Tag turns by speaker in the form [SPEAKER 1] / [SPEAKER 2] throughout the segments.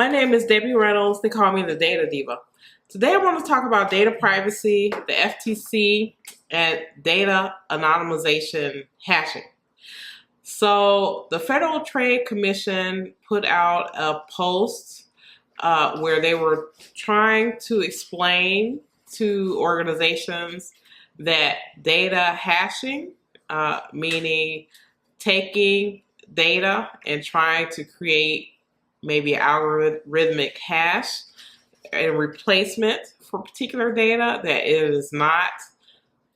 [SPEAKER 1] My name is Debbie Reynolds. They call me the Data Diva. Today I want to talk about data privacy, the FTC, and data anonymization hashing. So the Federal Trade Commission put out a post where they were trying to explain to organizations that data hashing, meaning taking data and trying to create maybe algorithmic hash and replacement for particular data, that it is not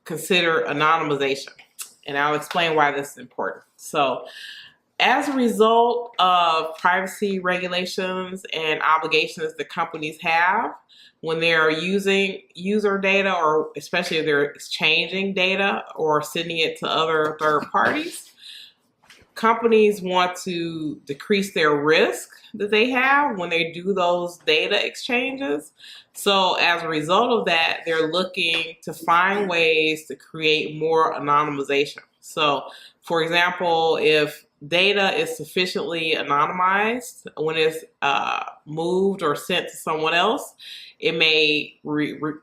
[SPEAKER 1] considered anonymization. And I'll explain why this is important. So as a result of privacy regulations and obligations that companies have when they're using user data, or especially if they're exchanging data or sending it to other third parties, companies want to decrease their risk that they have when they do those data exchanges. So as a result of that, they're looking to find ways to create more anonymization. So for example, if data is sufficiently anonymized when it's moved or sent to someone else, it may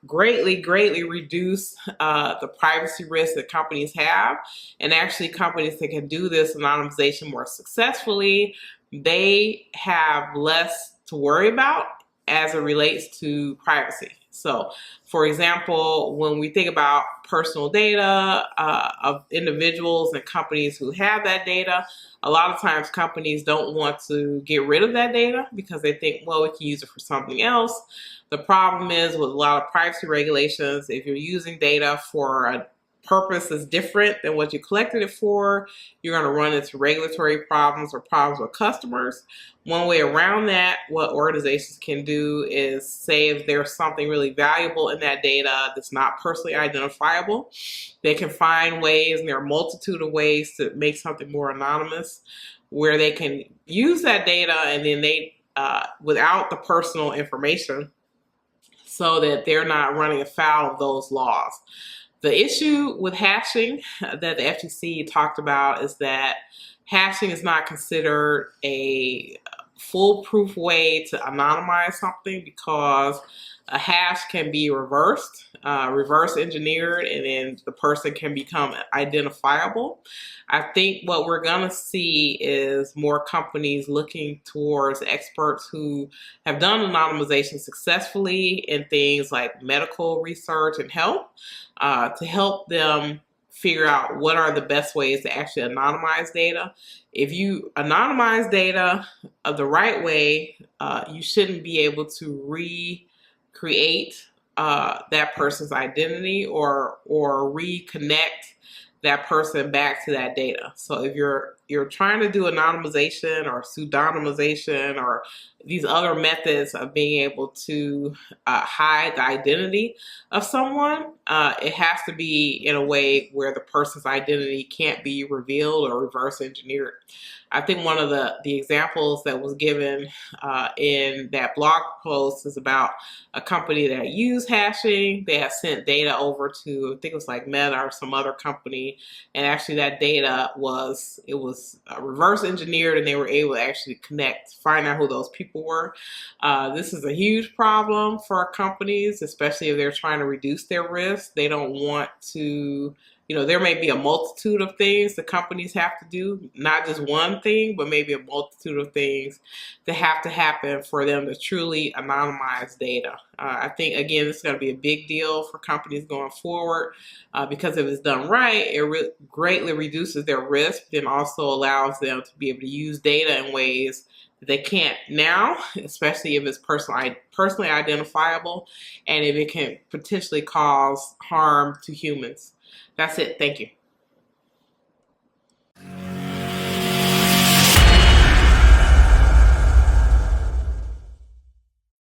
[SPEAKER 1] greatly reduce the privacy risk that companies have. And actually companies that can do this anonymization more successfully, they have less to worry about as it relates to privacy. So for example, when we think about personal data of individuals and companies who have that data, a lot of times companies don't want to get rid of that data because they think, well, we can use it for something else. The problem is with a lot of privacy regulations, if you're using data for a purpose is different than what you collected it for, you're going to run into regulatory problems or problems with customers. One way around that, what organizations can do is say if there's something really valuable in that data that's not personally identifiable, they can find ways, and there are a multitude of ways to make something more anonymous, where they can use that data and then they, without the personal information, so that they're not running afoul of those laws. The issue with hashing that the FTC talked about is that hashing is not considered a foolproof way to anonymize something, because a hash can be reversed, reverse engineered, and then the person can become identifiable. I think what we're going to see is more companies looking towards experts who have done anonymization successfully in things like medical research and health, to help them figure out what are the best ways to actually anonymize data. If you anonymize data the right way, you shouldn't be able to recreate that person's identity or reconnect that person back to that data. So if you're trying to do anonymization or pseudonymization or these other methods of being able to hide the identity of someone, it has to be in a way where the person's identity can't be revealed or reverse engineered. I think one of the examples that was given in that blog post is about a company that used hashing. They had sent data over to, I think it was like Meta or some other company, and actually that data was reverse engineered, and they were able to actually find out who those people were. This is a huge problem for companies, especially if they're trying to reduce their risk. They don't want to, there may be a multitude of things the companies have to do, not just one thing, but maybe a multitude of things that have to happen for them to truly anonymize data. I think, again, this is going to be a big deal for companies going forward, because if it's done right, it greatly reduces their risk, then also allows them to be able to use data in ways that they can't now, especially if it's personally identifiable and if it can potentially cause harm to humans. That's it. Thank you.